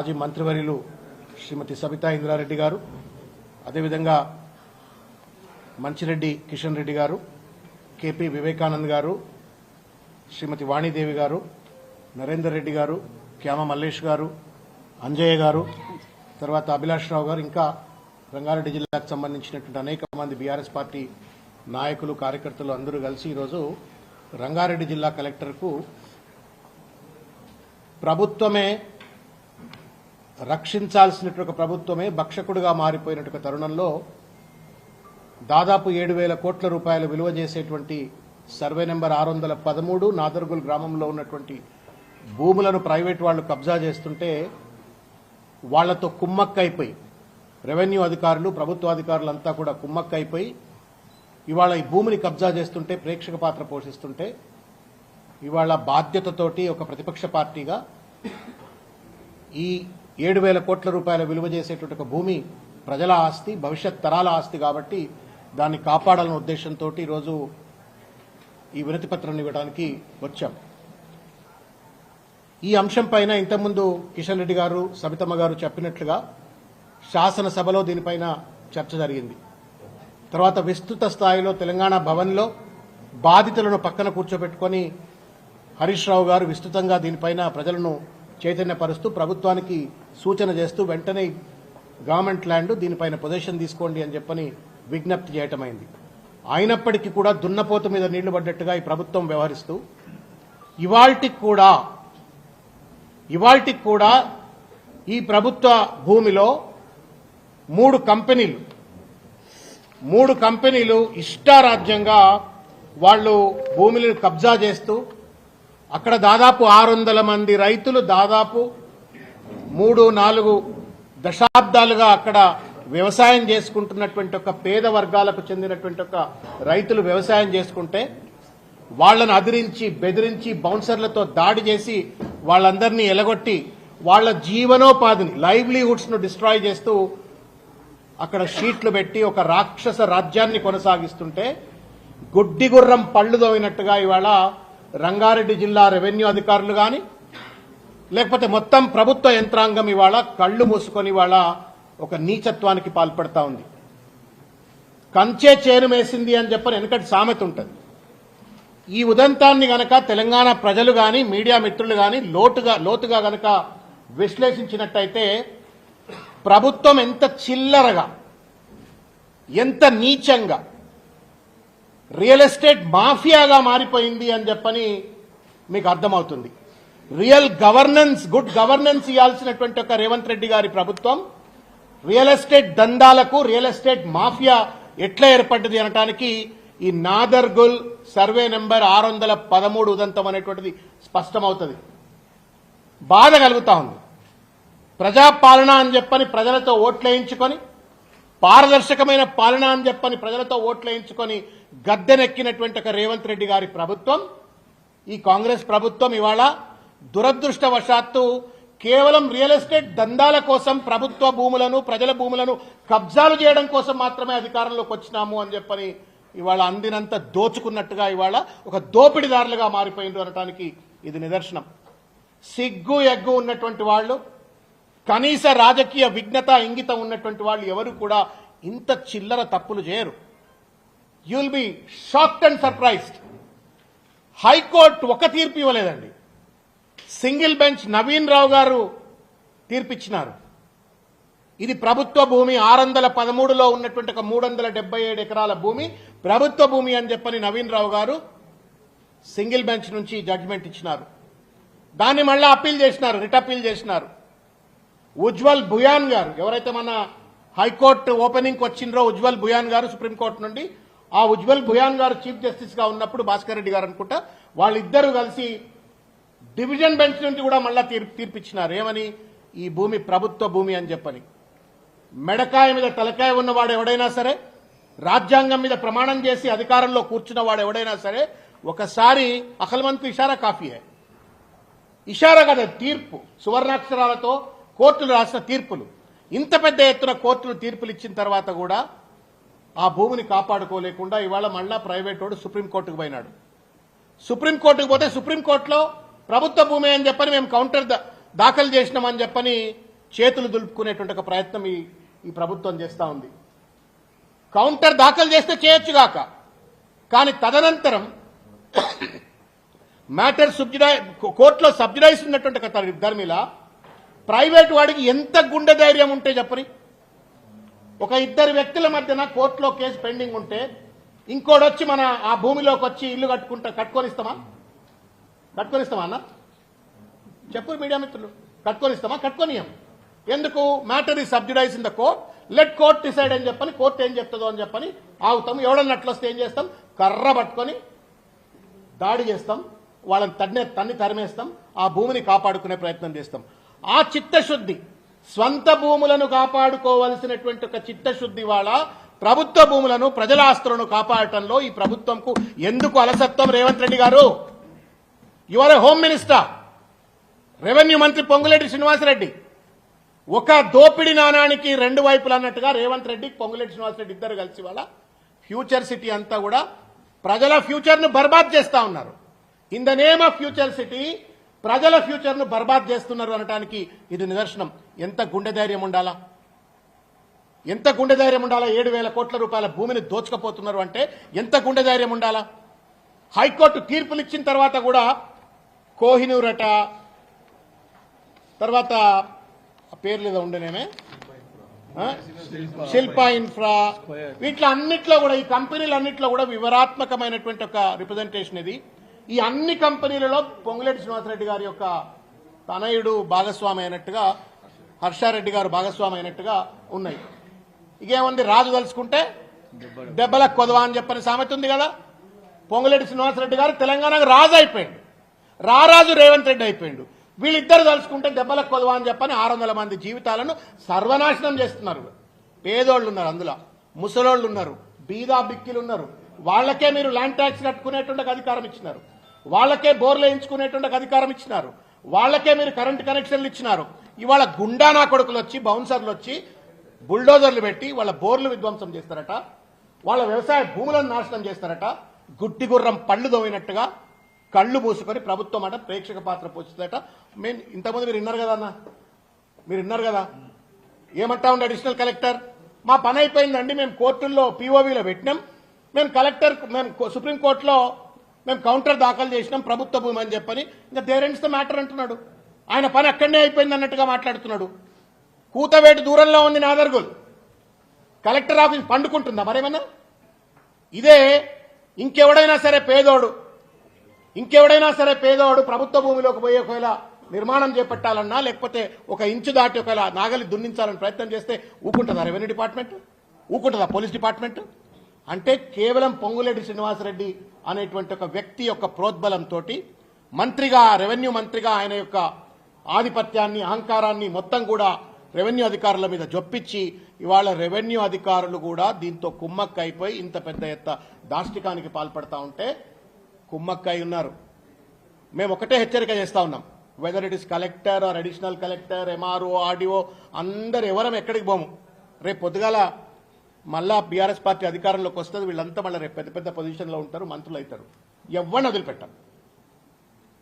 మాజీ మంత్రివర్యులు శ్రీమతి సబితా ఇంద్రారెడ్డి గారు, అదేవిధంగా మంచిరెడ్డి కిషన్ రెడ్డి గారు, కేపీ వివేకానంద్ గారు, శ్రీమతి వాణీదేవి గారు, నరేందర్ రెడ్డి గారు, క్యామ మల్లేష్ గారు, అంజయ్య గారు, తర్వాత అభిలాష్ రావు గారు, ఇంకా రంగారెడ్డి జిల్లాకు సంబంధించినటువంటి అనేక మంది బీఆర్ఎస్ పార్టీ నాయకులు, కార్యకర్తలు అందరూ కలిసి ఈరోజు రంగారెడ్డి జిల్లా కలెక్టర్కు ప్రభుత్వమే రక్షించాల్సినటువంటి ప్రభుత్వమే భక్షకుడుగా మారిపోయినటువంటి తరుణంలో దాదాపు 7,000 కోట్ల రూపాయలు విలువ చేసేటువంటి సర్వే నెంబర్ 613 నాదర్గుల్ గ్రామంలో ఉన్నటువంటి భూములను ప్రైవేట్ వాళ్లు కబ్జా చేస్తుంటే వాళ్లతో కుమ్మక్కైపోయి రెవెన్యూ అధికారులు, ప్రభుత్వ అధికారులంతా కూడా కుమ్మక్కైపోయి ఇవాళ ఈ భూమిని కబ్జా చేస్తుంటే, ప్రేక్షక పాత్ర పోషిస్తుంటే ఇవాళ బాధ్యతతోటి ఒక ప్రతిపక్ష పార్టీగా ఈ 7,000 కోట్ల రూపాయల విలువ చేసేటువంటి ఒక భూమి ప్రజల ఆస్తి, భవిష్యత్ తరాల ఆస్తి కాబట్టి దాన్ని కాపాడాలనే ఉద్దేశంతో ఈరోజు ఈ వినతి పత్రాన్ని ఇవ్వడానికి వచ్చాం. ఈ అంశం పైన ఇంతకుముందు కిషన్ రెడ్డి గారు, సబితమ్మ గారు చెప్పినట్లుగా శాసనసభలో దీనిపైన చర్చ జరిగింది. తర్వాత విస్తృత స్థాయిలో తెలంగాణ భవన్లో బాధితులను పక్కన కూర్చోబెట్టుకుని హరీష్ రావు గారు విస్తృతంగా దీనిపైన ప్రజలను చైతన్యపరుస్తూ ప్రభుత్వానికి సూచన చేస్తూ వెంటనే గవర్నమెంట్ ల్యాండ్ దీనిపైన పొజిషన్ తీసుకోండి అని చెప్పని విజ్ఞప్తి చేయటమైంది. అయినప్పటికీ కూడా దున్నపోతు మీద నీళ్లు పడ్డట్టుగా ఈ ప్రభుత్వం వ్యవహరిస్తూ ఇవాల్టికి కూడా ఈ ప్రభుత్వ భూమిలో మూడు కంపెనీలు ఇష్టారాజ్యంగా వాళ్ళు భూమిని కబ్జా చేస్తూ అక్కడ దాదాపు 600 మంది రైతులు దాదాపు 3-4 దశాబ్దాలుగా అక్కడ వ్యవసాయం చేసుకుంటున్నటువంటి ఒక పేద వర్గాలకు చెందినటువంటి ఒక రైతులు వ్యవసాయం చేసుకుంటే వాళ్లను అదిరించి, బెదిరించి, బౌన్సర్లతో దాడి చేసి వాళ్ళందరినీ ఎలగొట్టి వాళ్ల జీవనోపాధిని, లైవ్లీహుడ్స్ ను డిస్ట్రాయ్ చేస్తూ అక్కడ షీట్లు పెట్టి ఒక రాక్షస రాజ్యాన్ని కొనసాగిస్తుంటే గుడ్డిగుర్రం పళ్లు దోవినట్టుగా ఇవాళ రంగారెడ్డి జిల్లా రెవెన్యూ అధికారులు గాని లేకపోతే మొత్తం ప్రభుత్వ యంత్రాంగం ఇవాళ కళ్లు మూసుకొని ఇవాళ ఒక నీచత్వానికి పాల్పడతా ఉంది. కంచే చేను మేసింది అని చెప్పని వెనకటి సామెత ఉంటుంది. ఈ ఉదంతాన్ని గనక తెలంగాణ ప్రజలు గాని, మీడియా మిత్రులు గాని లోతుగా గనక విశ్లేషించినట్టయితే ప్రభుత్వం ఎంత చిల్లరగా, ఎంత నీచంగా రియల్ ఎస్టేట్ మాఫియాగా మారిపోయింది అని చెప్పని మీకు అర్థమవుతుంది. గుడ్ గవర్నెన్స్ ఇవ్వాల్సినటువంటి ఒక రేవంత్ రెడ్డి గారి ప్రభుత్వం రియల్ ఎస్టేట్ దందాలకు, రియల్ ఎస్టేట్ మాఫియా ఎట్లా ఏర్పడ్డది అనటానికి ఈ నాదర్గుల్ సర్వే నెంబర్ 613 ఉదంతం అనేటువంటిది స్పష్టమవుతుంది. బాధ కలుగుతా ఉంది. ప్రజాపాలన అని చెప్పని ప్రజలతో ఓట్లేయించుకొని, పారదర్శకమైన పాలన అని చెప్పని ప్రజలతో ఓట్లేయించుకొని గద్దెనెక్కినటువంటి ఒక రేవంత్ రెడ్డి గారి ప్రభుత్వం, ఈ కాంగ్రెస్ ప్రభుత్వం ఇవాళ దురదృష్టవశాత్తు కేవలం రియల్ ఎస్టేట్ దందాల కోసం ప్రభుత్వ భూములను, ప్రజల భూములను కబ్జాలు చేయడం కోసం మాత్రమే అధికారంలోకి వచ్చినాము అని చెప్పని ఇవాళ అందినంత దోచుకున్నట్టుగా ఇవాళ ఒక దోపిడీదారులుగా మారిపోయింది అనటానికి ఇది నిదర్శనం. సిగ్గు ఎగ్గు ఉన్నటువంటి వాళ్ళు, కనీస రాజకీయ విఘ్నత, ఇంగితం ఉన్నటువంటి వాళ్ళు ఎవరు కూడా ఇంత చిల్లర తప్పులు చేయరు. You will be shocked and surprised. High court ఒక తీర్పు ఇవ్వలేదండి. సింగిల్ బెంచ్ నవీన్ రావు గారు తీర్పిచ్చినారు. ఇది ప్రభుత్వ భూమి, 613లో ఉన్నటువంటి ఒక 377 ఎకరాల భూమి ప్రభుత్వ భూమి అని చెప్పని నవీన్ రావు గారు సింగిల్ బెంచ్ నుంచి జడ్జిమెంట్ ఇచ్చినారు. దాన్ని మళ్ళా అప్పీల్ చేసినారు, రిట్ అప్పీల్ చేసినారు. ఉజ్వల్ భుయాన్ గారు, ఎవరైతే మన హైకోర్టు ఓపెనింగ్ వచ్చిండ్రో ఉజ్వల్ భుయాన్ గారు సుప్రీంకోర్టు నుండి, ఆ ఉజ్వల్ భుయాన్ గారు చీఫ్ జస్టిస్ గా ఉన్నప్పుడు భాస్కర్ రెడ్డి గారు అనుకుంటా, వాళ్ళిద్దరూ కలిసి డివిజన్ బెంచ్ నుండి కూడా మళ్ళా తీర్పిచ్చినారు. ఏమని? ఈ భూమి ప్రభుత్వ భూమి అని చెప్పని. మెడకాయ మీద తలకాయ ఉన్నవాడు ఎవడైనా సరే, రాజ్యాంగం మీద ప్రమాణం చేసి అధికారంలో కూర్చున్న వాడు ఎవడైనా సరే ఒకసారి అఖల్మంత్ ఇషారా కాఫీయే. ఇషారా కదా తీర్పు, సువర్ణాక్షరాలతో కోర్టులు రాసిన తీర్పులు. ఇంత పెద్ద ఎత్తున కోర్టులు తీర్పులు ఇచ్చిన తర్వాత కూడా ఆ భూమిని కాపాడుకోలేకుండా ఇవాళ మళ్ళా ప్రైవేట్ వాడు సుప్రీంకోర్టుకు పోయినాడు. సుప్రీంకోర్టుకు పోతే సుప్రీంకోర్టులో ప్రభుత్వ భూమి అని చెప్పని మేము కౌంటర్ దాఖలు చేసినామని చెప్పని చేతులు దులుపుకునేటువంటి ఒక ప్రయత్నం ఈ ప్రభుత్వం చేస్తూ ఉంది. కౌంటర్ దాఖలు చేస్తే చేయొచ్చుగాక, కానీ తదనంతరం మ్యాటర్ కోర్టులో సబ్సిడైజ్ ఉన్నటువంటి ఒక ధర్మిల ప్రైవేటు వాడికి ఎంత గుండె ధైర్యం ఉంటే చెప్పరి. ఒక ఇద్దరు వ్యక్తుల మధ్యన కోర్టులో కేసు పెండింగ్ ఉంటే ఇంకోడొచ్చి మన ఆ భూమిలోకి వచ్చి ఇల్లు కట్టుకొనిస్తామా అన్న? చెప్పు మీడియా మిత్రులు, కట్టుకొనియం. ఎందుకు? మ్యాటర్ ఈ subsidise in the court, let court decide అని చెప్పని, కోర్టు ఏం చెప్తుందో అని చెప్పని ఆగుతాం. ఎవడన్నట్లు వస్తే ఏం చేస్తాం? కర్ర పట్టుకొని దాడి చేస్తాం, వాళ్ళని తన్ని తరిమేస్తాం, ఆ భూమిని కాపాడుకునే ప్రయత్నం చేస్తాం. ఆ చిత్తశుద్ధి, స్వంత భూములను కాపాడుకోవలసినటువంటి ఒక చిత్తశుద్ధి వాళ్ళ ప్రభుత్వ భూములను, ప్రజల ఆస్తులను కాపాడటంలో ఈ ప్రభుత్వంకు ఎందుకు అలసత్వం? రేవంత్ రెడ్డి గారు, you are a home minister, revenue మంత్రి పొంగులేటి శ్రీనివాసరెడ్డి. ఒక దోపిడి నాణానికి రెండు వైపులు అన్నట్టుగా రేవంత్ రెడ్డి, పొంగులేటి శ్రీనివాసరెడ్డి ఇద్దరు కలిసి వాళ్ళ ఫ్యూచర్ సిటీ అంతా కూడా ప్రజల ఫ్యూచర్ ను బర్బాద్ చేస్తా ఉన్నారు. In the name of future city ప్రజల ఫ్యూచర్ ను బర్బాద్ చేస్తున్నారు అనడానికి ఇది నిదర్శనం. ఎంత గుండె ధైర్యం ఉండాలా? 7,000 కోట్ల రూపాయల భూమిని దోచుకపోతున్నారు అంటే ఎంత గుండె ధైర్యం ఉండాలా? హైకోర్టు తీర్పులు ఇచ్చిన తర్వాత కూడా కోహినూర్ అట, తర్వాత పేర్లు ఏదో ఉండేనేమే, శిల్పా ఇన్ఫ్రా, వీటిలో అన్నిట్లో కూడా, ఈ కంపెనీలన్నింటిలో కూడా వివరాత్మకమైనటువంటి ఒక రిప్రజెంటేషన్ ఇది. ఈ అన్ని కంపెనీలలో పొంగులేటి శ్రీనివాసరెడ్డి గారి యొక్క తనయుడు భాగస్వామి అయినట్టుగా, హర్షారెడ్డి గారు భాగస్వామి అయినట్టుగా ఉన్నాయి. ఇకేముంది? రాజు తలుచుకుంటే దెబ్బలకు కొదవా అని చెప్పని సామెత ఉంది కదా. పొంగులేటి శ్రీనివాసరెడ్డి గారు తెలంగాణకు రాజు అయిపోయిండు, రారాజు రేవంత్ రెడ్డి అయిపోయిండు. వీళ్ళిద్దరు తలుచుకుంటే దెబ్బలకు కొదవా అని చెప్పని 600 మంది జీవితాలను సర్వనాశనం చేస్తున్నారు. పేదోళ్ళు ఉన్నారు, అందులో ముసలోళ్ళు ఉన్నారు, బీదా బిక్కిలు ఉన్నారు. వాళ్లకే మీరు ల్యాండ్ ట్యాక్స్ కట్టుకునేటువంటి అధికారం ఇచ్చినారు, వాళ్లకే బోర్లు వేయించుకునేటువంటి అధికారం ఇచ్చినారు, వాళ్లకే మీరు కరెంటు కనెక్షన్లు ఇచ్చినారు. ఇవాళ గుండానా కొడుకులు వచ్చి, బౌన్సర్లు వచ్చి బుల్డోజర్లు పెట్టి వాళ్ళ బోర్లు విధ్వంసం చేస్తారట, వాళ్ళ వ్యవసాయ భూములను నాశనం చేస్తారట. గుడ్డి గుర్రం పళ్ళు దోవినట్టుగా కళ్ళు మూసుకొని ప్రభుత్వం అట ప్రేక్షక పాత్ర పోస్తుందట. మేము ఇంతకుముందు మీరు విన్నారు కదా అన్న, మీరు విన్నారు కదా, ఏమంటా ఉండే అడిషనల్ కలెక్టర్, మా పని అయిపోయిందండి, మేము కోర్టుల్లో పీఓవీలో పెట్టినాం, మేము సుప్రీంకోర్టులో మేము కౌంటర్ దాఖలు చేసినాం ప్రభుత్వ భూమి అని చెప్పని, ఇంకా దేర్ ఎండ్స్ ద మ్యాటర్ అంటున్నాడు. ఆయన పని అక్కడనే అయిపోయింది అన్నట్టుగా మాట్లాడుతున్నాడు. కూతవేటు దూరంలో ఉంది నాదర్గుల్, కలెక్టర్ ఆఫీస్ పండుకుంటుందా మరేమన్నా? ఇదే ఇంకెవడైనా సరే పేదోడు ప్రభుత్వ భూమిలోకి పోయి ఒకవేళ నిర్మాణం చేపట్టాలన్నా, లేకపోతే ఒక ఇంచు దాటి ఒకవేళ నాగలి దున్నించాలని ప్రయత్నం చేస్తే ఊకుంటుందా రెవెన్యూ డిపార్ట్మెంట్? ఊకుంటుందా పోలీస్ డిపార్ట్మెంట్? అంటే కేవలం పొంగులేటి శ్రీనివాసరెడ్డి అనేటువంటి ఒక వ్యక్తి యొక్క ప్రోద్బలంతో మంత్రిగా, రెవెన్యూ మంత్రిగా ఆయన యొక్క ఆధిపత్యాన్ని, అహంకారాన్ని మొత్తం కూడా రెవెన్యూ అధికారుల మీద జొప్పించి ఇవాళ రెవెన్యూ అధికారులు కూడా దీంతో కుమ్మక్కైపోయి ఇంత పెద్ద ఎత్త దాష్టికానికి పాల్పడతా ఉంటే కుమ్మక్కై ఉన్నారు. మేము ఒకటే హెచ్చరిక చేస్తా ఉన్నాం, whether it is collector R additional collector, MRO, RDO, అందరు ఎవరం ఎక్కడికి పోము. రేపు పొద్దుగాల మళ్ళా బీఆర్ఎస్ పార్టీ అధికారంలోకి వస్తుంది, వీళ్ళంతా మళ్ళీ రేపు పెద్ద పెద్ద పొజిషన్లో ఉంటారు, మంత్రులు అవుతారు. ఎవరిని వదిలిపెట్టాం.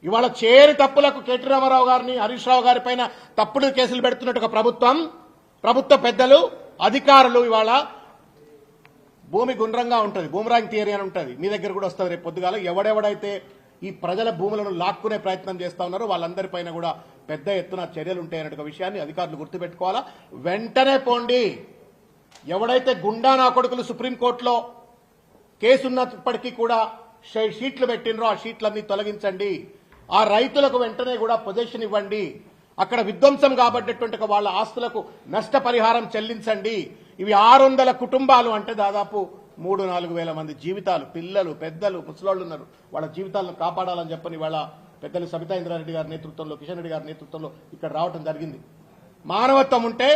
ఇవాళ చేరి తప్పులకు కేటీ రామారావు గారిని, హరీష్ రావు గారి పైన తప్పుడు కేసులు పెడుతున్నట్టు ఒక ప్రభుత్వ పెద్దలు, అధికారులు ఇవాళ భూమి గుండ్రంగా ఉంటుంది, బూమరాంగ్ థియరీ అని ఉంటుంది, మీ దగ్గర కూడా వస్తుంది రేపు పొద్దుగాల. ఎవడెవడైతే ఈ ప్రజల భూములను లాక్కునే ప్రయత్నం చేస్తా ఉన్నారో వాళ్ళందరిపైన కూడా పెద్ద ఎత్తున చర్యలు ఉంటాయనే విషయాన్ని అధికారులు గుర్తుపెట్టుకోవాలా. వెంటనే పోండి. ఎవడైతే గుండా నా కొడుకులు సుప్రీంకోర్టులో కేసున్నప్పటికీ కూడా షీట్లు పెట్టినరో ఆ షీట్లన్నీ తొలగించండి. ఆ రైతులకు వెంటనే కూడా పొజిషన్ ఇవ్వండి. అక్కడ విధ్వంసం కాబట్టేటువంటి వాళ్ళ ఆస్తులకు నష్టపరిహారం చెల్లించండి. ఇవి 600 కుటుంబాలు అంటే దాదాపు 3-4 వేల మంది జీవితాలు, పిల్లలు, పెద్దలు, ముసలోళ్ళు ఉన్నారు. వాళ్ళ జీవితాలను కాపాడాలని చెప్పని వాళ్ళ పెద్దలు సబితా ఇంద్రారెడ్డి గారి నేతృత్వంలో, కిషన్ రెడ్డి గారి నేతృత్వంలో ఇక్కడ రావడం జరిగింది. మానవత్వం ఉంటే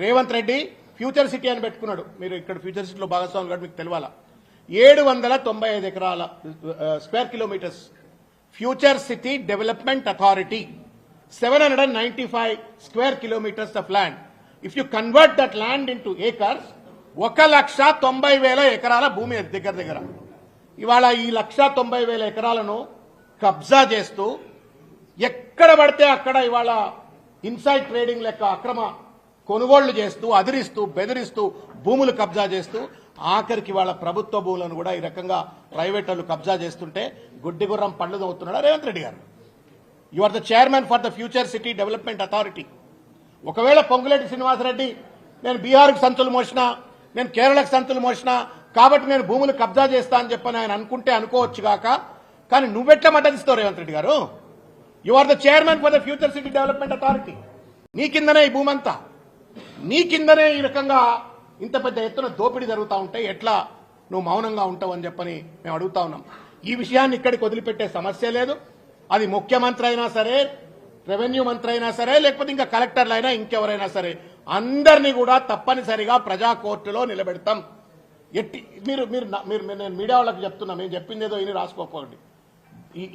రేవంత్ రెడ్డి ఫ్యూచర్ సిటీ అని పెట్టుకున్నాడు. మీరు ఇక్కడ ఫ్యూచర్ సిటీలో భాగస్వామి కూడా మీకు తెలియాలా. 795 ఎకరాల square kilometres future city development authority, 795 square kilometers of land. If you convert that land into acres, 1,90,000 ఎకరాల భూమి దగ్గర. ఇవాళ ఈ 1,90,000 ఎకరాలను కబ్జా చేస్తూ ఎక్కడ పడితే అక్కడ ఇవాళ ఇన్సైడ్ ట్రేడింగ్ లెక్క అక్రమ కొనుగోళ్లు చేస్తూ అదిరిస్తూ బెదిరిస్తూ భూములు కబ్జా చేస్తూ ఆఖరికి వాళ్ళ ప్రభుత్వ భూములను కూడా ఈ రకంగా ప్రైవేట్ వాళ్ళు కబ్జా చేస్తుంటే గుడ్డిగుర్రం పళ్ళు తవ్వుతున్నాడా రేవంత్ రెడ్డి గారు? You are the chairman for the future city development authority. ఒకవేళ పొంగులేటి శ్రీనివాసరెడ్డి నేను బీహార్కి సంచులు మోసినా, నేను కేరళకు సంచులు మోసినా కాబట్టి నేను భూములు కబ్జా చేస్తా అని చెప్పని ఆయన అనుకుంటే అనుకోవచ్చు గాక, కానీ నువ్వెట్లా మద్దతిస్తావు రేవంత్ రెడ్డి గారు? You are the chairman for the future city development authority. నీ కిందనే ఈ భూమంతా, నీ కిందనే ఈ రకంగా ఇంత పెద్ద ఎత్తున దోపిడీ జరుగుతూ ఉంటే ఎట్లా నువ్వు మౌనంగా ఉంటావు అని చెప్పని మేము అడుగుతా ఉన్నాం. ఈ విషయాన్ని ఇక్కడికి వదిలిపెట్టే సమస్య లేదు. అది ముఖ్యమంత్రి అయినా సరే, రెవెన్యూ మంత్రి అయినా సరే, లేకపోతే ఇంకా కలెక్టర్లు అయినా ఇంకెవరైనా సరే అందరినీ కూడా తప్పనిసరిగా ప్రజా కోర్టులో నిలబెడతాం. ఎట్టి మీరు మీరు మీరు నేను మీడియా వాళ్ళకి చెప్తున్నా, మేము చెప్పింది ఏదో ఇని రాసుకోకండి.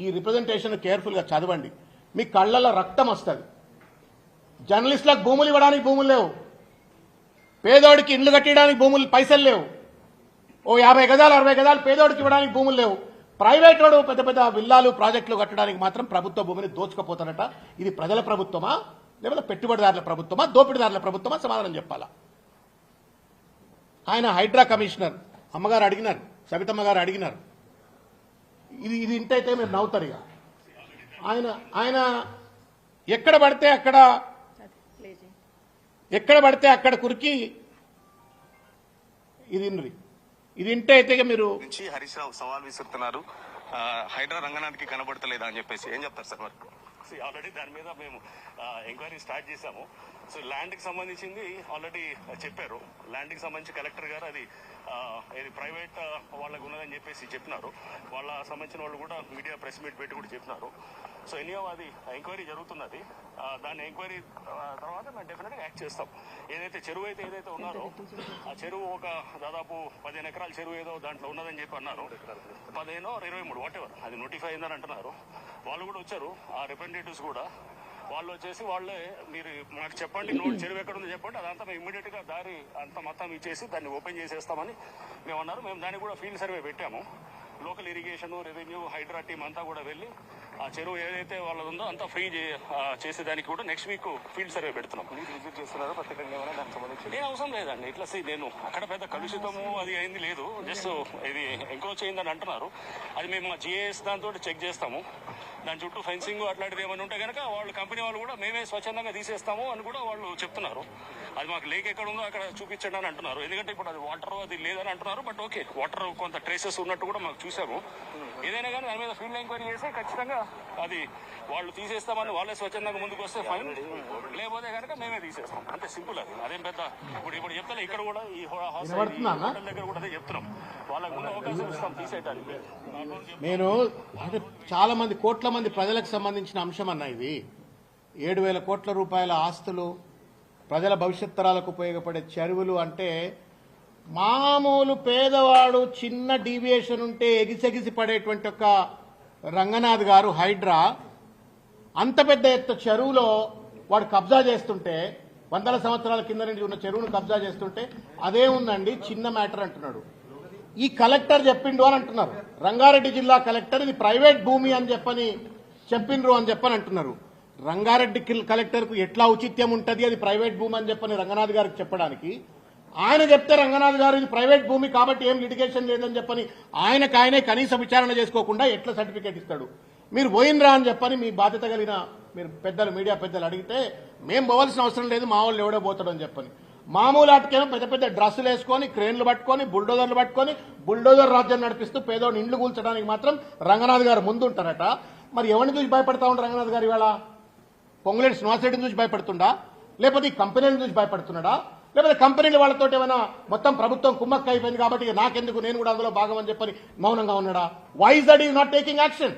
ఈ రిప్రజెంటేషన్ కేర్ఫుల్గా చదవండి, మీ కళ్ళల్లో రక్తం వస్తుంది. జర్నలిస్టులకు భూములు ఇవ్వడానికి భూములు లేవు, పేదోడికి ఇండ్లు కట్టడానికి భూములు పైసలు లేవు, ఓ 50 గజాలు 60 గజాలు పేదోడికి ఇవ్వడానికి భూములు లేవు. ప్రైవేట్ వాడు పెద్ద పెద్ద విల్లాలు ప్రాజెక్టులు కట్టడానికి మాత్రం ప్రభుత్వ భూమిని దోచుకపోతారట. ఇది ప్రజల ప్రభుత్వమా లేకపోతే పెట్టుబడిదారుల ప్రభుత్వమా, దోపిడీదారుల ప్రభుత్వమా? సమాధానం చెప్పాలా. ఆయన హైడ్రా కమిషనర్ అమ్మగారు అడిగినారు, సవితమ్మ గారు అడిగినారు. ఇది ఇంటైతే మీరు నవ్వుతారు. ఇక ఆయన ఎక్కడ పడితే అక్కడ కురికి ఇది ఇంటే అయితే మీరు హరీష్ రావు సవాల్ విసురుతున్నారు. హైడ్రా రంగనాథ్కి కనబడతలేదా అని చెప్పేసి ఏం చెప్తారు సార్? మరి ఆల్రెడీ దాని మీద మేము ఎంక్వైరీ స్టార్ట్ చేశాము. సో ల్యాండ్ కి సంబంధించింది ఆల్రెడీ చెప్పారు. ల్యాండ్ కి సంబంధించి కలెక్టర్ గారు అది ప్రైవేట్ వాళ్ళకు ఉన్నదని చెప్పేసి చెప్పినారు. వాళ్ళ సంబంధించిన వాళ్ళు కూడా మీడియా ప్రెస్ మీట్ పెట్టి కూడా చెప్పినారు. సో ఎనీహౌ అది ఎంక్వైరీ జరుగుతున్నది. దాని ఎంక్వైరీ తర్వాత మేము డెఫినెట్ గా యాక్ట్ చేస్తాం. ఏదైతే చెరువు ఏదైతే ఉన్నారో ఆ చెరువు ఒక దాదాపు 15 ఎకరాల చెరువు ఏదో దాంట్లో ఉన్నదని చెప్పి అన్నారు. 15 or 23 వాట్ ఎవర్ అది నోటిఫై అయిందని అంటున్నారు. వాళ్ళు కూడా వచ్చారు, ఆ రిప్రజెంటేటివ్స్ కూడా. వాళ్ళు వచ్చేసి వాళ్ళే మీరు మాకు చెప్పండి, చెరువు ఎక్కడ ఉందో చెప్పండి, అదంతా మేము ఇమీడియట్ గా దారి అంతా మొత్తం ఇచ్చేసి దాన్ని ఓపెన్ చేసేస్తామని మేము అన్నారు. మేము దానికి కూడా ఫీల్డ్ సర్వే పెట్టాము. Local irrigation, revenue, HYDRAA team అంతా కూడా వెళ్ళి ఆ చెరువు ఏదైతే వాళ్ళది ఉందో అంతా ఫ్రీ చేసేదానికి కూడా నెక్స్ట్ వీక్ ఫీల్డ్ సర్వే పెడుతున్నాం. మీరు విజిట్ చేస్తున్నారో ప్రత్యేకంగా దానికి సంబంధించి నేను అవసరం లేదండి. ఇట్లా నేను అక్కడ పెద్ద కలుషితము అది అయింది లేదు, జస్ట్ ఇది ఎంక్రోచ్ అయిందని అంటున్నారు. అది మేము మా జిఏఎస్ దాంతో చెక్ చేస్తాము. దాని చుట్టూ ఫెన్సింగ్ అట్లాంటిది ఏమైనా ఉంటే కనుక వాళ్ళు కంపెనీ వాళ్ళు కూడా మేమే స్వచ్ఛందంగా తీసేస్తాము అని కూడా వాళ్ళు చెప్తున్నారు. అది మాకు లేక్ ఎక్కడ ఉందో అక్కడ చూపించండి అని అంటున్నారు. ఎందుకంటే ఇప్పుడు అది వాటర్ అది లేదని అంటున్నారు. బట్ ఓకే, వాటర్ కొంత ట్రేసెస్ ఉన్నట్టు కూడా మాకు చూసాము. ఏదైనా కానీ దాని మీద ఫీల్డ్ ఎంక్వైరీ చేస్తే ఖచ్చితంగా అది వాళ్ళు తీసేస్తామని వాళ్ళే స్వచ్ఛందంగా ముందుకు వస్తే ఫైన్, లేకపోతే కనుక మేమే తీసేస్తాం. అంతే సింపుల్. అది అదేం పెద్ద ఇప్పుడు చెప్తాను. ఇక్కడ కూడా ఈ హోటల్ దగ్గర కూడా అదే చెప్తున్నాం. వాళ్ళకి ముందు అవకాశం ఇస్తాం తీసేయడానికి. నేను అంటే చాలా మంది కోట్ల మంది ప్రజలకు సంబంధించిన అంశం అన్న ఇది. 7,000 కోట్ల రూపాయల ఆస్తులు, ప్రజల భవిష్యత్ తరాలకు ఉపయోగపడే చెరువులు అంటే మామూలు పేదవాడు చిన్న డీవియేషన్ ఉంటే ఎగిసెగిసి పడేటువంటి ఒక రంగనాథ్ గారు హైడ్రా అంత పెద్ద ఎత్తు చెరువులో వాడు కబ్జా చేస్తుంటే, 100 సంవత్సరాల కింద నుంచి ఉన్న చెరువును కబ్జా చేస్తుంటే అదేముందండి చిన్న మ్యాటర్ అంటున్నాడు. ఈ కలెక్టర్ చెప్పిండు అని అంటున్నారు. రంగారెడ్డి జిల్లా కలెక్టర్ ఇది ప్రైవేట్ భూమి అని చెప్పిండ్రు అని అంటున్నారు. రంగారెడ్డి కలెక్టర్కు ఎట్లా ఔచిత్యం ఉంటుంది అది ప్రైవేట్ భూమి అని రంగనాథ్ గారికి చెప్పడానికి? ఆయన చెప్తే రంగనాథ్ గారు ఇది ప్రైవేట్ భూమి కాబట్టి ఏం లిటిగేషన్ లేదని ఆయనే కనీస విచారణ చేసుకోకుండా ఎట్లా సర్టిఫికేట్ ఇస్తాడు? మీరు పోయినరా అని మీ బాధ్యత కలిగిన మీరు పెద్దలు, మీడియా పెద్దలు అడిగితే మేము పోవాల్సిన అవసరం లేదు, మా వాళ్ళు ఎవడో పోతాడు అని మామూలు ఆటకేమో పెద్ద పెద్ద డ్రస్సులు వేసుకొని, క్రేన్లు పట్టుకొని, బుల్డోజర్లు పట్టుకొని బుల్డోజర్ రాజ్యం నడిపిస్తూ పేదోడు ఇండ్లు కూల్చడానికి మాత్రం రంగనాథ్ గారు ముందు ఉంటారట. మరి ఎవరిని చూసి భయపడతా ఉంటారు రంగనాథ్ గారు? ఇవాళ పొంగులేటి శ్రీనివాసరెడ్డిని చూసి భయపడుతుండా, లేకపోతే ఈ కంపెనీలను చూసి భయపడుతున్నాడా, లేకపోతే కంపెనీలు వాళ్ళతో ఏమైనా మొత్తం ప్రభుత్వం కుమ్మక్క అయిపోయింది కాబట్టి నాకెందుకు, నేను కూడా అందులో భాగం అని మౌనంగా ఉన్నాడా? Why is that is not taking action?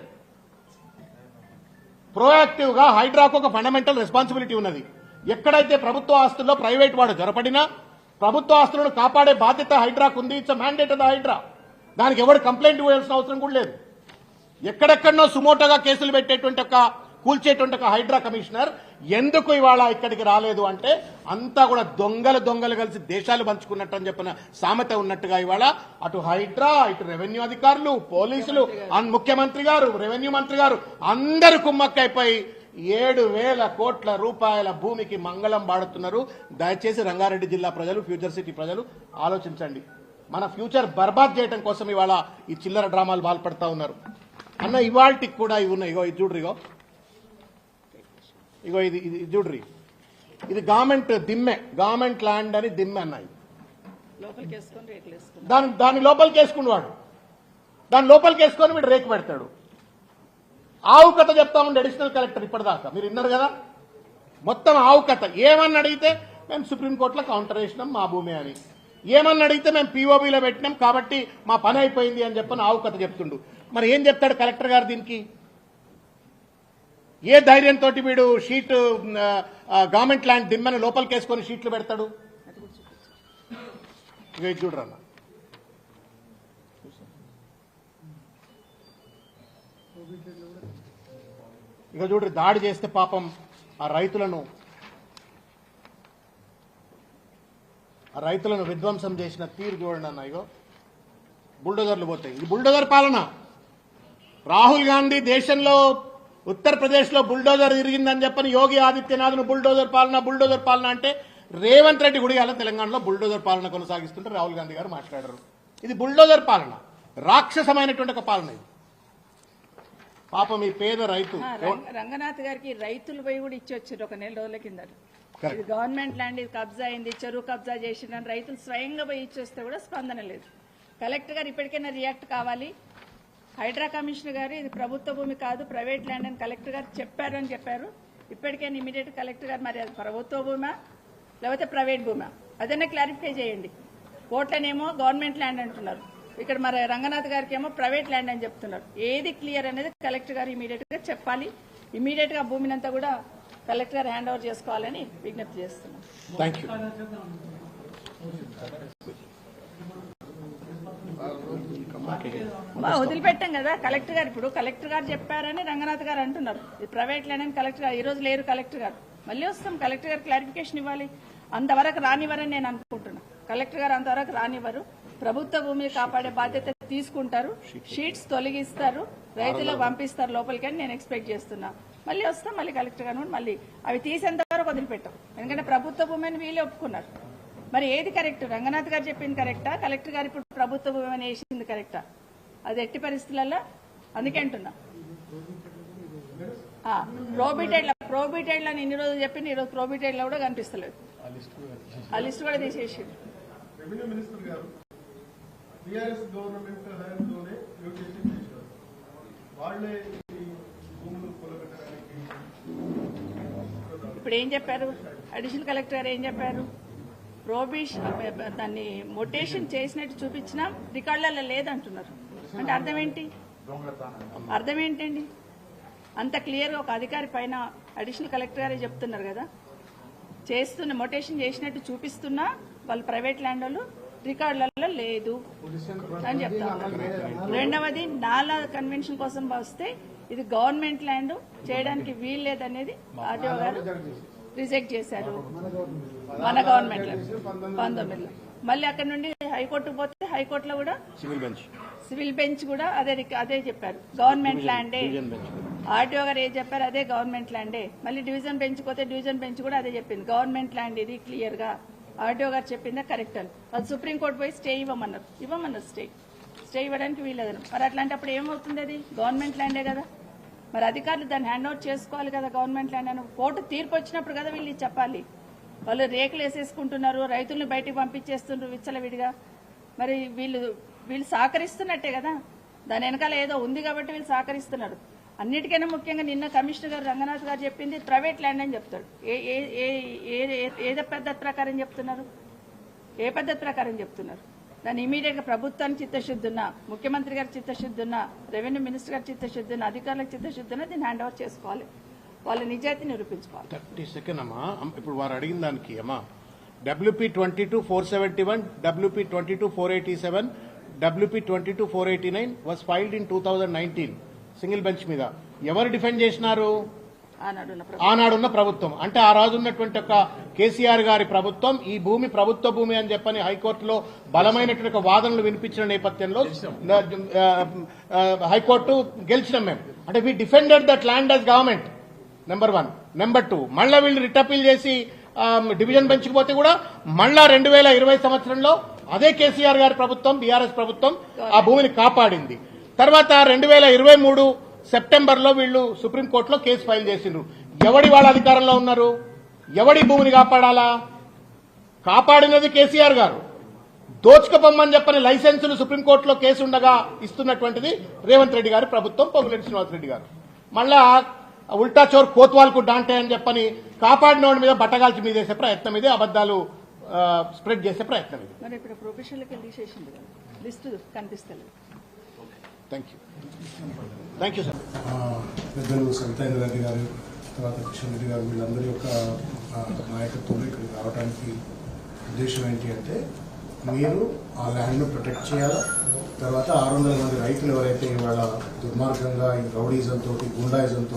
Proactive గా హైడ్రాకు ఒక ఫండమెంటల్ రెస్పాన్సిబిలిటీ ఉన్నది. ఎక్కడైతే ప్రభుత్వ ఆస్తుల్లో ప్రైవేట్ వాడు జొరపడినా ప్రభుత్వ ఆస్తులను కాపాడే బాధ్యత హైడ్రాకు ఉంది. It's mandate of the HYDRAA. దానికి ఎవరు కంప్లైంట్ ఇవ్వాల్సిన అవసరం కూడా లేదు. ఎక్కడెక్కడనో సుమోటోగా కేసులు పెట్టేటువంటి కూల్చేటువంటి ఒక హైడ్రా కమిషనర్ ఎందుకు ఇవాళ ఇక్కడికి రాలేదు అంటే అంతా కూడా దొంగలు కలిసి దేశాలు పంచుకున్నట్టు అని చెప్పిన సామెత ఉన్నట్టుగా ఇవాళ అటు హైడ్రా, ఇటు రెవెన్యూ అధికారులు, పోలీసులు, ముఖ్యమంత్రి గారు, రెవెన్యూ మంత్రి గారు అందరూ కుమ్మక్కైపోయి 7,000 కోట్ల రూపాయల భూమికి మంగళం పాడుతున్నారు. దయచేసి రంగారెడ్డి జిల్లా ప్రజలు, ఫ్యూచర్ సిటీ ప్రజలు ఆలోచించండి. మన ఫ్యూచర్ బర్బాద్ చేయడం కోసం ఇవాళ ఈ చిల్లర డ్రామాలు పాల్పడతా ఉన్నారు. అన్న ఇవాళకి కూడా ఇవి ఉన్నాయి. ఇగో ఇది చూడ్రి, ఇగో ఇది చూడ్రి, ఇది గవర్నమెంట్ దిమ్మె, గవర్నమెంట్ ల్యాండ్ అని దిమ్మె అన్నాయి. దాని లోపలికి వేసుకునేవాడు, దాని లోపలికి వేసుకొని వీడు రేకు పెడతాడు. ఆవు కథ చెప్తా ఉండే అడిషనల్ కలెక్టర్ ఇప్పటిదాకా మీరు విన్నారు కదా. మొత్తం ఆవు కథ. ఏమని అడిగితే మేము సుప్రీంకోర్టులో కౌంటర్ వేసినాం మా భూమి అని, ఏమని అడిగితే మేము పీఓబీలో పెట్టినాం కాబట్టి మా పని అయిపోయింది అని చెప్పని ఆవు కథ చెప్తుండు. మరి ఏం చెప్తాడు కలెక్టర్ గారు దీనికి? ఏ ధైర్యంతో వీడు షీట్ గవర్నమెంట్ ల్యాండ్ దిమ్మని లోపలికి వేసుకొని షీట్లు పెడతాడు? ఇక ఇది చూడరన్న, ఇక చూడ్రి, దాడి చేస్తే పాపం ఆ రైతులను విధ్వంసం చేసిన తీరు చూడండి అన్న. ఇగో బుల్డోజర్లు పోతాయి. ఇది బుల్డోజర్ పాలన. రాహుల్ గాంధీ దేశంలో ఉత్తరప్రదేశ్ లో బుల్డోజర్ తిరిగిందని చెప్పని యోగి ఆదిత్యనాథ్ను బుల్డోజర్ పాలన అంటే రేవంత్ రెడ్డి గుడియాల తెలంగాణలో బుల్డోజర్ పాలన కొనసాగిస్తుంటే రాహుల్ గాంధీ గారు మాట్లాడారు. ఇది బుల్డోజర్ పాలన, రాక్షసమైనటువంటి ఒక పాలన ఇది. పాపం ఈ పేద రైతు రంగనాథ్ గారికి రైతులు పోయి కూడా ఇచ్చి వచ్చారు ఒక నెల రోజుల కింద. ఇది గవర్నమెంట్ ల్యాండ్, ఇది కబ్జా అయింది, చెరువు కబ్జా చేసిన రైతులు స్వయంగా పోయి ఇచ్చేస్తే కూడా స్పందన లేదు. కలెక్టర్ గారు ఇప్పటికైనా రియాక్ట్ కావాలి. హైడ్రా కమిషనర్ గారు ఇది ప్రభుత్వ భూమి కాదు, ప్రైవేట్ ల్యాండ్ అని కలెక్టర్ గారు చెప్పారు. ఇప్పటికైనా ఇమీడియట్ కలెక్టర్ గారు మరి అది ప్రభుత్వ భూమా లేకపోతే ప్రైవేట్ భూమా అదైనా క్లారిఫై చేయండి. కోట్లనేమో గవర్నమెంట్ ల్యాండ్ అంటున్నారు, ఇక్కడ మరి రంగనాథ్ గారికి ఏమో ప్రైవేట్ ల్యాండ్ అని చెప్తున్నారు. ఏది క్లియర్ అనేది కలెక్టర్ గారు ఇమీడియట్ గా చెప్పాలి. ఇమీడియట్ గా భూమిని అంతా కూడా కలెక్టర్ గారు హ్యాండ్ ఓవర్ చేసుకోవాలని విజ్ఞప్తి చేస్తున్నాం. వదిలిపెట్టాం కదా కలెక్టర్ గారు. ఇప్పుడు కలెక్టర్ గారు చెప్పారని రంగనాథ్ గారు అంటున్నారు ఇది ప్రైవేట్ ల్యాండ్ అని. కలెక్టర్ గారు ఈ రోజు లేరు, కలెక్టర్ గారు మళ్ళీ వస్తాం. కలెక్టర్ గారు క్లారిఫికేషన్ ఇవ్వాలి. అంతవరకు రానివ్వరని నేను అనుకుంటున్నా. కలెక్టర్ గారు అంతవరకు రానివ్వరు. ప్రభుత్వ భూమిని కాపాడే బాధ్యత తీసుకుంటారు. షీట్స్ తొలగిస్తారు, రైతులకు పంపిస్తారు లోపలికి అని నేను ఎక్స్పెక్ట్ చేస్తున్నా. మళ్ళీ వస్తాం, మళ్ళీ కలెక్టర్ గారు మళ్ళీ అవి తీసేంత వరకు వదిలిపెట్టాం. ఎందుకంటే ప్రభుత్వ భూమి అని వీళ్ళే ఒప్పుకున్నారు. మరి ఏది కరెక్ట్? రంగనాథ్ గారు చెప్పింది కరెక్టా, కలెక్టర్ గారు ఇప్పుడు ప్రభుత్వ భూమి అని వేసింది కరెక్టా? అది ఎట్టి పరిస్థితులలో అందుకే అంటున్నా. ప్రోబిటెడ్ అని ఇన్ని రోజులు చెప్పింది, ఈ రోజు ప్రోబిటెడ్ లో కూడా కనిపిస్తలేదు. ఆ లిస్ట్ కూడా తీసేసి ఇప్పుడు ఏం చెప్పారు అడిషనల్ కలెక్టర్ గారు? ఏం చెప్పారు? దాన్ని మొటేషన్ చేసినట్టు చూపించినా రికార్డులలో లేదంటున్నారు. అంటే అర్థం ఏంటండి? అంత క్లియర్గా ఒక అధికారి పైన అడిషనల్ కలెక్టర్ గారే చెప్తున్నారు కదా, చేస్తున్న మొటేషన్ చేసినట్టు చూపిస్తున్నా వాళ్ళు ప్రైవేట్ ల్యాండ్ వాళ్ళు రికార్డులలో లేదు అని చెప్తా ఉన్నారు. రెండవది నాలా కన్వెన్షన్ కోసం వస్తే ఇది గవర్నమెంట్ ల్యాండ్ చేయడానికి వీలు లేదనేది ఆర్డీఓ గారు రిజెక్ట్ చేశారు మన గవర్నమెంట్ లో 19లో. మళ్ళీ అక్కడ నుండి హైకోర్టుకు పోతే హైకోర్టులో కూడా సివిల్ బెంచ్ కూడా అదే చెప్పారు, గవర్నమెంట్ ల్యాండే. ఆర్డీఓ గారు ఏం చెప్పారు? అదే గవర్నమెంట్ ల్యాండే. మళ్ళీ డివిజన్ బెంచ్ పోతే డివిజన్ బెంచ్ కూడా అదే చెప్పింది, గవర్నమెంట్ ల్యాండ్ ఇది క్లియర్ గా. ఆర్డీఓ గారు చెప్పిందా కరెక్ట్ అని. అది సుప్రీంకోర్టు పోయి స్టే ఇవ్వమన్నారు స్టే ఇవ్వడానికి వీలేదన్నారు. మరి అట్లాంటప్పుడు ఏమవుతుంది? అది గవర్నమెంట్ ల్యాండే కదా. మరి అధికారులు దాన్ని హ్యాండ్ ఓవర్ చేసుకోవాలి కదా గవర్నమెంట్ ల్యాండ్ అని. కోర్టు తీర్పు వచ్చినప్పుడు కదా వీళ్ళు చెప్పాలి. వాళ్ళు రేకులు వేసేసుకుంటున్నారు, రైతుల్ని బయటికి పంపించేస్తున్నారు విచ్చలవిడిగా. మరి వీళ్ళు సహకరిస్తున్నట్టే కదా, దాని వెనకాల ఏదో ఉంది కాబట్టి వీళ్ళు సహకరిస్తున్నారు. అన్నిటికైనా ముఖ్యంగా నిన్న కమిషనర్ గారు రంగనాథ్ గారు చెప్పింది ప్రైవేట్ ల్యాండ్ అని చెప్తాడు. ఏ పద్ధతి ప్రకారం చెప్తున్నారు? ఏ పద్ధతి ప్రకారం చెప్తున్నారు? దాన్ని ఇమీడియట్ గా ప్రభుత్వానికి చిత్తశుద్ధి ఉన్నా, ముఖ్యమంత్రి గారికి చిత్తశుద్ధి ఉన్నా, రెవెన్యూ మినిస్టర్ గారికి చిత్తశుద్ధి ఉన్నా, అధికారులకు చిత్తశుద్ధి ఉన్నా దీన్ని హ్యాండ్ ఓవర్ చేసుకోవాలి, వాళ్ళ నిజాయితీ నిరూపించుకోవాలి. 30 సెకండ్ అమ్మా. ఇప్పుడు వారు అడిగిన దానికి అమ్మా WP 22-471, WP 22-487, WP 22-489 was filed in 2019 single bench మీద. ఎవరు డిఫెండ్ చేసినారు? ఆనాడున్న ప్రభుత్వం. అంటే ఆ రోజు ఉన్నటువంటి ఒక కేసీఆర్ గారి ప్రభుత్వం ఈ భూమి ప్రభుత్వ భూమి అని చెప్పని హైకోర్టులో బలమైనటువంటి వాదనలు వినిపించిన నేపథ్యంలో హైకోర్టు గెలిచినాం మేము. అంటే we defended that land as government. Number 1. Number 2, మళ్ళా వీళ్ళు రిట్ అప్పీల్ చేసి డివిజన్ బెంచ్కి పోతే కూడా మళ్ళా 2020 సంవత్సరంలో అదే కేసీఆర్ గారి ప్రభుత్వం, బీఆర్ఎస్ ప్రభుత్వం ఆ భూమిని కాపాడింది. తర్వాత 2023 సెప్టెంబర్లో వీళ్ళు సుప్రీంకోర్టులో కేసు ఫైల్ చేసిండ్రు. ఎవడి వాళ్ళ అధికారంలో ఉన్నారు? ఎవడి భూమిని కాపాడాలా? కాపాడినది కేసీఆర్ గారు. దోచుకపోమ్మని చెప్పని లైసెన్సులు సుప్రీంకోర్టులో కేసు ఉండగా ఇస్తున్నటువంటిది రేవంత్ రెడ్డి గారి ప్రభుత్వం, పొంగులేటి శ్రీనివాసరెడ్డి గారు. మళ్ళా ఉల్టా చోర్ కోత్వాల్కు డాంటే అని చెప్పని కాపాడినోడి మీద బట్టగాల్చి మీదేసే ప్రయత్నం ఇది, అబద్దాలు స్ప్రెడ్ చేసే ప్రయత్నం ఇది. మరి ఇప్పుడు ప్రొఫెషనల్కి తీసేసింది కదా, లిస్ట్ కనిపిస్తలేదు. Thank you sir. పెద్దలు సవితాంద్ర రెడ్డి గారు, తర్వాత కిషన్ రెడ్డి గారు, వీళ్ళందరి యొక్క నాయకత్వంలో ఇక్కడికి రావడానికి ఉద్దేశం ఏంటి అంటే, మీరు ఆ ల్యాండ్ను ప్రొటెక్ట్ చేయాలా, తర్వాత 600 మంది రైతులు ఎవరైతే ఇవాళ దుర్మార్గంగా ఈ రౌడీజంతో, గుండాయిజంతో